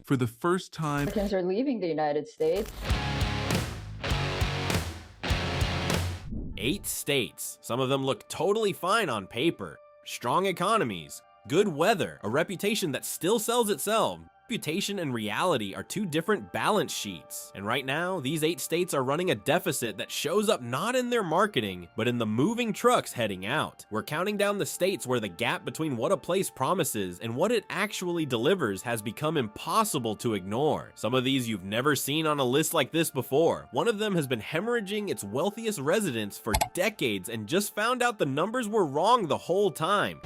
For the first time, Americans are leaving the United States. 8 states. Some of them look totally fine on paper. Strong economies, good weather, a reputation that still sells itself. Reputation and reality are two different balance sheets. And right now, these 8 states are running a deficit that shows up not in their marketing, but in the moving trucks heading out. We're counting down the states where the gap between what a place promises and what it actually delivers has become impossible to ignore. Some of these you've never seen on a list like this before. One of them has been hemorrhaging its wealthiest residents for decades and just found out the numbers were wrong the whole time.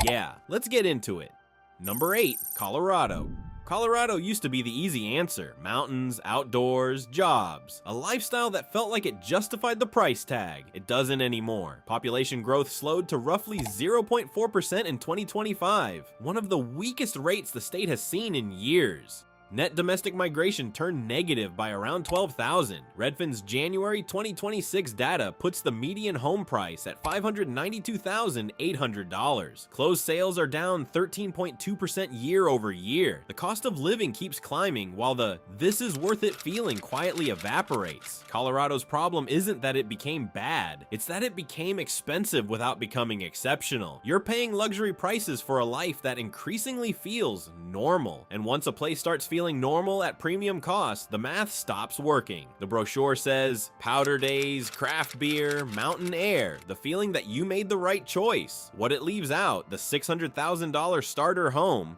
Yeah, let's get into it. Number 8, Colorado. Colorado used to be the easy answer. Mountains, outdoors, jobs. A lifestyle that felt like it justified the price tag. It doesn't anymore. Population growth slowed to roughly 0.4% in 2025, one of the weakest rates the state has seen in years. Net domestic migration turned negative by around 12,000. Redfin's January 2026 data puts the median home price at $592,800. Closed sales are down 13.2% year over year. The cost of living keeps climbing while the "this is worth it" feeling quietly evaporates. Colorado's problem isn't that it became bad, it's that it became expensive without becoming exceptional. You're paying luxury prices for a life that increasingly feels normal. And once a place starts feeling normal at premium cost, the math stops working. The brochure says, powder days, craft beer, mountain air, the feeling that you made the right choice. What it leaves out, the $600,000 starter home,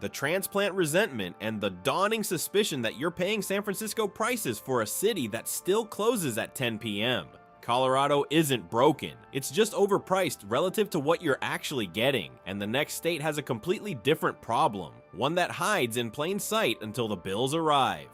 the transplant resentment, and the dawning suspicion that you're paying San Francisco prices for a city that still closes at 10 p.m. Colorado isn't broken, it's just overpriced relative to what you're actually getting, and the next state has a completely different problem, one that hides in plain sight until the bills arrive.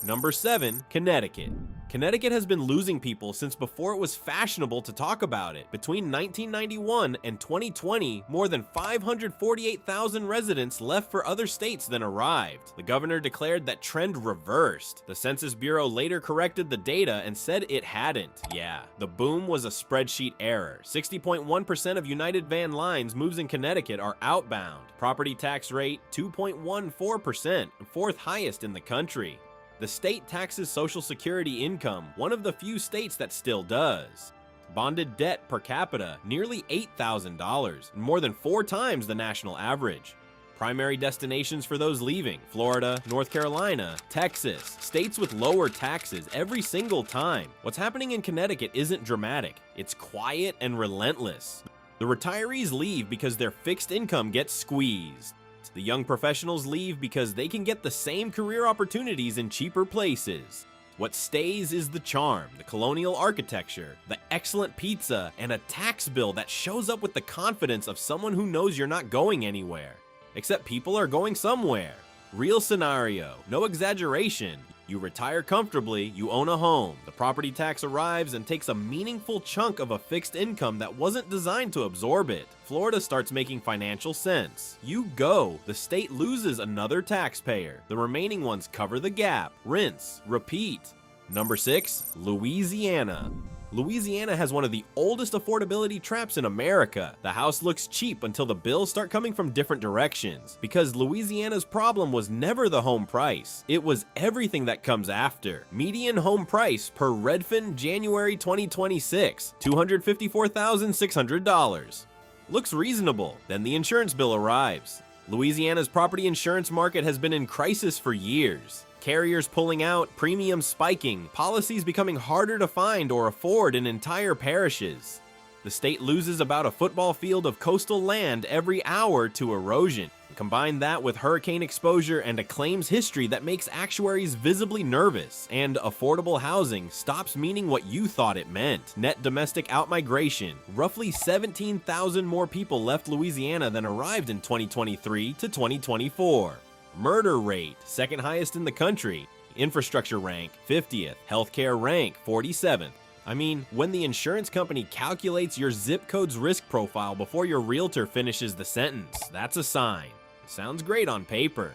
Number 7, Connecticut. Connecticut has been losing people since before it was fashionable to talk about it. Between 1991 and 2020, more than 548,000 residents left for other states than arrived. The governor declared that trend reversed. The Census Bureau later corrected the data and said it hadn't. Yeah, the boom was a spreadsheet error. 60.1% of United Van Lines moves in Connecticut are outbound. Property tax rate 2.14%, fourth highest in the country. The state taxes Social Security income, one of the few states that still does. Bonded debt per capita, nearly $8,000, more than 4 times the national average. Primary destinations for those leaving: Florida, North Carolina, Texas, states with lower taxes every single time. What's happening in Connecticut isn't dramatic, it's quiet and relentless. The retirees leave because their fixed income gets squeezed. The young professionals leave because they can get the same career opportunities in cheaper places. What stays is the charm, the colonial architecture, the excellent pizza, and a tax bill that shows up with the confidence of someone who knows you're not going anywhere. Except people are going somewhere. Real scenario, no exaggeration. You retire comfortably, you own a home. The property tax arrives and takes a meaningful chunk of a fixed income that wasn't designed to absorb it. Florida starts making financial sense. You go, the state loses another taxpayer. The remaining ones cover the gap, rinse, repeat. Number 6, Louisiana. Louisiana has one of the oldest affordability traps in America. The house looks cheap until the bills start coming from different directions, because Louisiana's problem was never the home price. It was everything that comes after. Median home price per Redfin January 2026, $254,600. Looks reasonable. Then the insurance bill arrives. Louisiana's property insurance market has been in crisis for years. Carriers pulling out, premiums spiking, policies becoming harder to find or afford in entire parishes. The state loses about a football field of coastal land every hour to erosion. Combine that with hurricane exposure and a claims history that makes actuaries visibly nervous, and affordable housing stops meaning what you thought it meant. Net domestic outmigration. Roughly 17,000 more people left Louisiana than arrived in 2023 to 2024. Murder rate, second highest in the country. Infrastructure rank, 50th. Healthcare rank, 47th. I mean, when the insurance company calculates your zip code's risk profile before your realtor finishes the sentence, that's a sign. Sounds great on paper.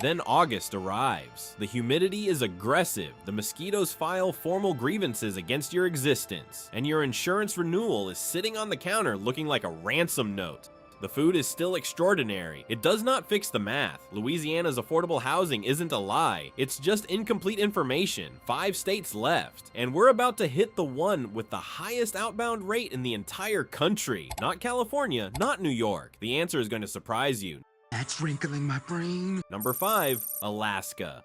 Then August arrives. The humidity is aggressive, the mosquitoes file formal grievances against your existence, and your insurance renewal is sitting on the counter looking like a ransom note. The food is still extraordinary. It does not fix the math. Louisiana's affordable housing isn't a lie. It's just incomplete information. 5 states left. And we're about to hit the one with the highest outbound rate in the entire country. Not California, not New York. The answer is going to surprise you. That's wrinkling my brain. Number 5, Alaska.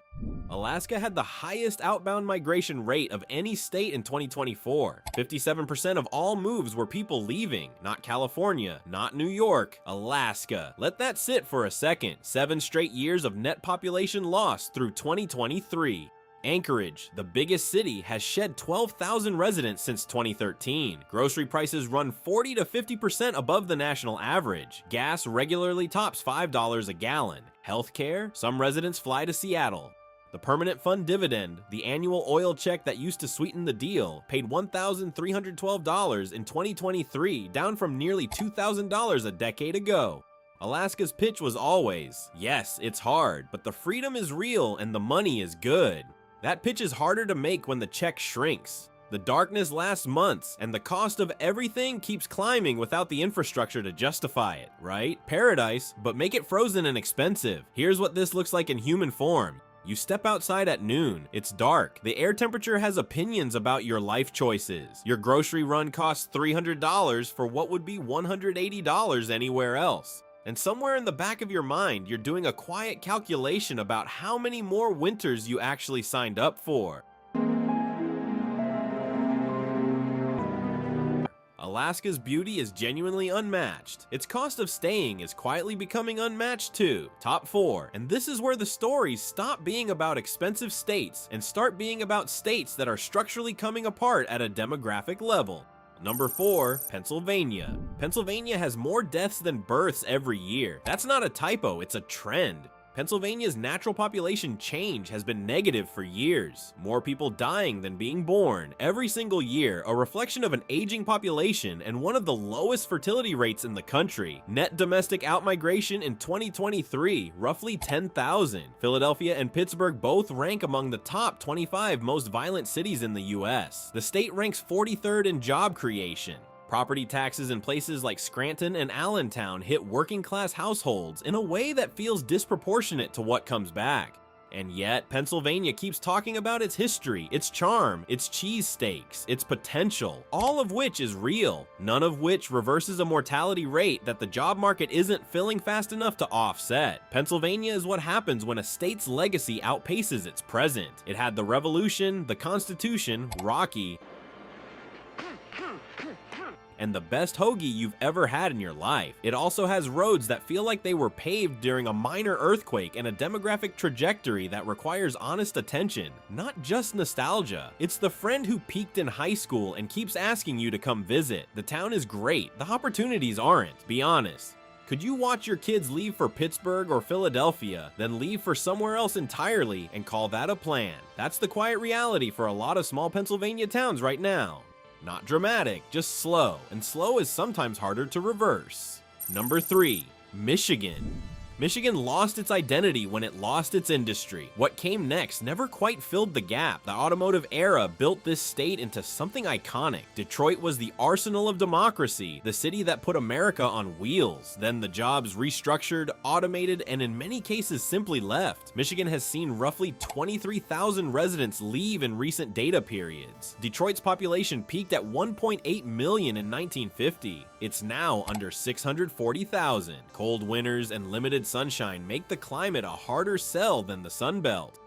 Alaska had the highest outbound migration rate of any state in 2024. 57% of all moves were people leaving. Not California, not New York, Alaska. Let that sit for a second. 7 straight years of net population loss through 2023. Anchorage, the biggest city, has shed 12,000 residents since 2013. Grocery prices run 40 to 50% above the national average. Gas regularly tops $5 a gallon. Healthcare, some residents fly to Seattle. The permanent fund dividend, the annual oil check that used to sweeten the deal, paid $1,312 in 2023, down from nearly $2,000 a decade ago. Alaska's pitch was always, yes, it's hard, but the freedom is real and the money is good. That pitch is harder to make when the check shrinks. The darkness lasts months, and the cost of everything keeps climbing without the infrastructure to justify it, right? Paradise, but make it frozen and expensive. Here's what this looks like in human form. You step outside at noon, it's dark. The air temperature has opinions about your life choices. Your grocery run costs $300 for what would be $180 anywhere else. And somewhere in the back of your mind, you're doing a quiet calculation about how many more winters you actually signed up for. Alaska's beauty is genuinely unmatched. Its cost of staying is quietly becoming unmatched too. Top 4, and this is where the stories stop being about expensive states and start being about states that are structurally coming apart at a demographic level. Number 4, Pennsylvania. Pennsylvania has more deaths than births every year. That's not a typo, it's a trend. Pennsylvania's natural population change has been negative for years. More people dying than being born every single year, a reflection of an aging population and one of the lowest fertility rates in the country. Net domestic outmigration in 2023, roughly 10,000. Philadelphia and Pittsburgh both rank among the top 25 most violent cities in the US. The state ranks 43rd in job creation. Property taxes in places like Scranton and Allentown hit working-class households in a way that feels disproportionate to what comes back. And yet, Pennsylvania keeps talking about its history, its charm, its cheesesteaks, its potential, all of which is real, none of which reverses a mortality rate that the job market isn't filling fast enough to offset. Pennsylvania is what happens when a state's legacy outpaces its present. It had the Revolution, the Constitution, Rocky, and the best hoagie you've ever had in your life. It also has roads that feel like they were paved during a minor earthquake and a demographic trajectory that requires honest attention, not just nostalgia. It's the friend who peaked in high school and keeps asking you to come visit. The town is great, the opportunities aren't. Be honest. Could you watch your kids leave for Pittsburgh or Philadelphia, then leave for somewhere else entirely and call that a plan? That's the quiet reality for a lot of small Pennsylvania towns right now. Not dramatic, just slow, and slow is sometimes harder to reverse. Number 3, Michigan. Michigan lost its identity when it lost its industry. What came next never quite filled the gap. The automotive era built this state into something iconic. Detroit was the arsenal of democracy, the city that put America on wheels. Then the jobs restructured, automated, and in many cases simply left. Michigan has seen roughly 23,000 residents leave in recent data periods. Detroit's population peaked at 1.8 million in 1950. It's now under 640,000. Cold winters and limited sunshine make the climate a harder sell than the Sun Belt.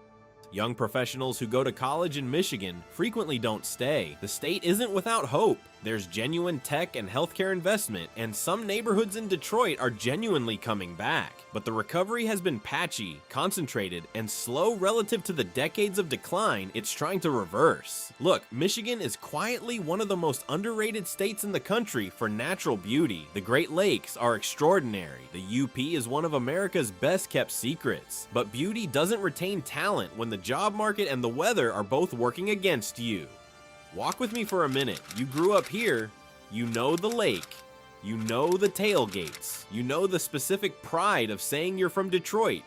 Young professionals who go to college in Michigan frequently don't stay. The state isn't without hope. There's genuine tech and healthcare investment, and some neighborhoods in Detroit are genuinely coming back. But the recovery has been patchy, concentrated, and slow relative to the decades of decline it's trying to reverse. Look, Michigan is quietly one of the most underrated states in the country for natural beauty. The Great Lakes are extraordinary. The UP is one of America's best kept secrets. But beauty doesn't retain talent when the job market and the weather are both working against you. Walk with me for a minute. You grew up here, you know the lake, you know the tailgates, you know the specific pride of saying you're from Detroit.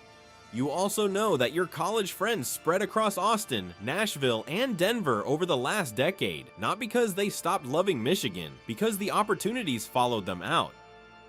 You also know that your college friends spread across Austin, Nashville, and Denver over the last decade, not because they stopped loving Michigan, because the opportunities followed them out.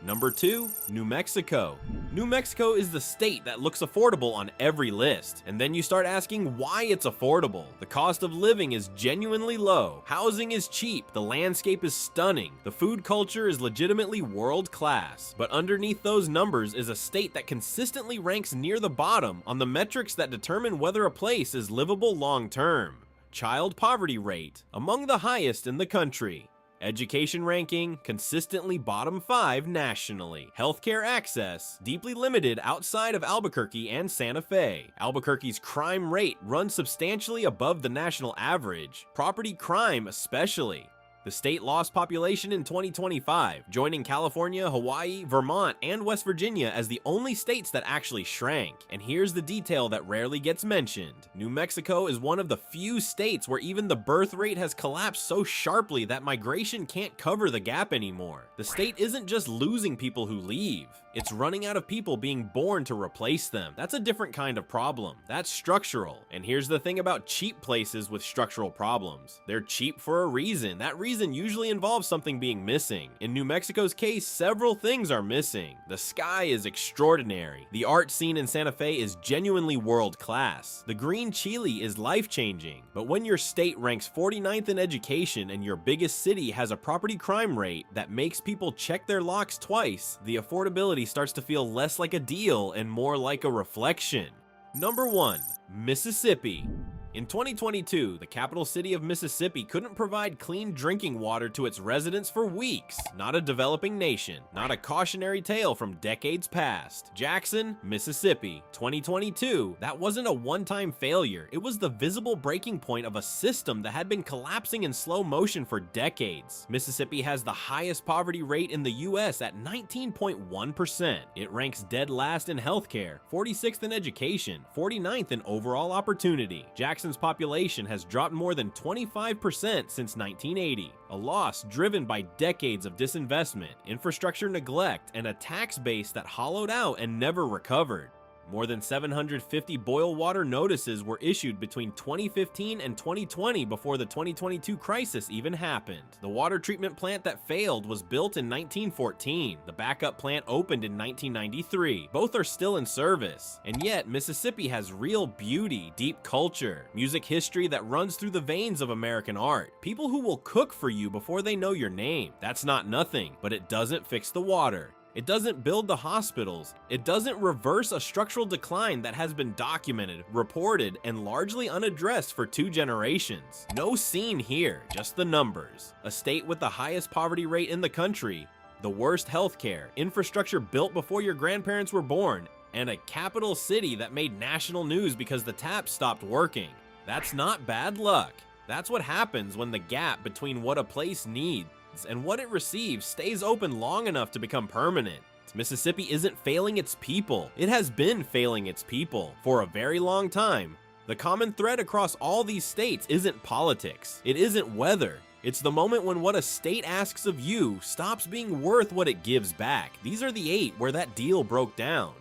Number 2, New Mexico. New Mexico is the state that looks affordable on every list, and then you start asking why it's affordable. The cost of living is genuinely low, housing is cheap, the landscape is stunning, the food culture is legitimately world class. But underneath those numbers is a state that consistently ranks near the bottom on the metrics that determine whether a place is livable long term. Child poverty rate, among the highest in the country. Education ranking, consistently bottom 5 nationally. Healthcare access, deeply limited outside of Albuquerque and Santa Fe. Albuquerque's crime rate runs substantially above the national average. Property crime especially. The state lost population in 2025, joining California, Hawaii, Vermont, and West Virginia as the only states that actually shrank. And here's the detail that rarely gets mentioned. New Mexico is one of the few states where even the birth rate has collapsed so sharply that migration can't cover the gap anymore. The state isn't just losing people who leave, it's running out of people being born to replace them. That's a different kind of problem. That's structural. And here's the thing about cheap places with structural problems. They're cheap for a reason. That reason usually involves something being missing. In New Mexico's case, several things are missing. The sky is extraordinary. The art scene in Santa Fe is genuinely world class. The green chili is life-changing. But when your state ranks 49th in education and your biggest city has a property crime rate that makes people check their locks twice, the affordability starts to feel less like a deal and more like a reflection. Number 1, Mississippi. In 2022, the capital city of Mississippi couldn't provide clean drinking water to its residents for weeks. Not a developing nation, not a cautionary tale from decades past. Jackson, Mississippi, 2022, that wasn't a one-time failure. It was the visible breaking point of a system that had been collapsing in slow motion for decades. Mississippi has the highest poverty rate in the US at 19.1%. It ranks dead last in healthcare, 46th in education, 49th in overall opportunity. Jackson's population has dropped more than 25% since 1980, a loss driven by decades of disinvestment, infrastructure neglect, and a tax base that hollowed out and never recovered. More than 750 boil water notices were issued between 2015 and 2020 before the 2022 crisis even happened. The water treatment plant that failed was built in 1914. The backup plant opened in 1993. Both are still in service. And yet, Mississippi has real beauty, deep culture, music history that runs through the veins of American art. People who will cook for you before they know your name. That's not nothing, but it doesn't fix the water. It doesn't build the hospitals. It doesn't reverse a structural decline that has been documented, reported, and largely unaddressed for 2 generations. No scene here, just the numbers. A state with the highest poverty rate in the country, the worst healthcare, infrastructure built before your grandparents were born, and a capital city that made national news because the taps stopped working. That's not bad luck. That's what happens when the gap between what a place needs and what it receives stays open long enough to become permanent. Mississippi isn't failing its people. It has been failing its people for a very long time. The common thread across all these states isn't politics. It isn't weather. It's the moment when what a state asks of you stops being worth what it gives back. These are the 8 where that deal broke down.